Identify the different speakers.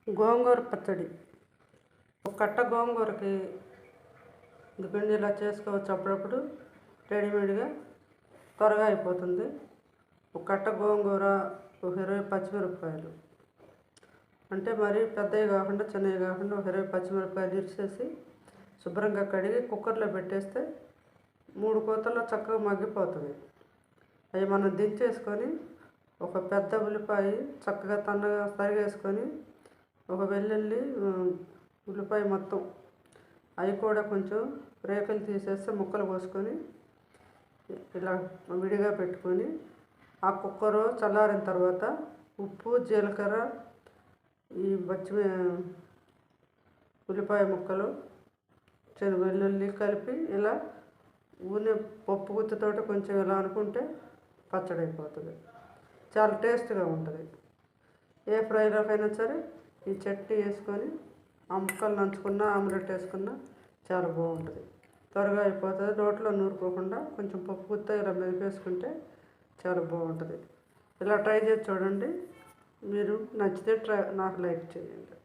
Speaker 1: గోంగూర పచ్చడి. ఒక కట్ట గోంగూరకి ఎందుకంటే ఇలా చేసుకోవచ్చు. అప్పుడప్పుడు రెడీమేడ్గా త్వరగా అయిపోతుంది. ఒక కట్ట గోంగూర, ఒక 20 పచ్చిమిరపకాయలు, అంటే మరీ పెద్దవి కాకుండా చిన్నవి కాకుండా ఒక 20 పచ్చిమిరపకాయలు ఇరిచేసి శుభ్రంగా కడిగి కుక్కర్లో పెట్టేస్తే 3 కోతల్లో చక్కగా మగ్గిపోతుంది. అవి మనం దించేసుకొని ఒక పెద్ద ఉల్లిపాయ చక్కగా తన్నగా తరిగేసుకొని, ఒక వెల్లుల్లి, ఉల్లిపాయ మొత్తం అవి కూడా కొంచెం రేకులు తీసేస్తే ముక్కలు కోసుకొని ఇలా విడిగా పెట్టుకొని, ఆ కుక్కరు చల్లారిన తర్వాత ఉప్పు, జీలకర్ర, ఈ ఉల్లిపాయ ముక్కలు, వెల్లుల్లి కలిపి ఇలా పప్పు గుత్తితోటి కొంచెం ఇలా అనుకుంటే పచ్చడి అయిపోతుంది. చాలా టేస్ట్గా ఉంటుంది. ఏ ఫ్రైలోకైనా సరే ఈ చట్నీ వేసుకొని ఆ ముక్కలు నంచుకున్న, ఆమ్లెట్ వేసుకున్న చాలా బాగుంటుంది. త్వరగా అయిపోతుంది. రోట్లో నూరుకోకుండా కొంచెం పప్పు గుత్త ఇలా మెదిపేసుకుంటే చాలా బాగుంటుంది. ఇలా ట్రై చేసి చూడండి. మీరు నచ్చితే నాకు లైక్ చేయండి.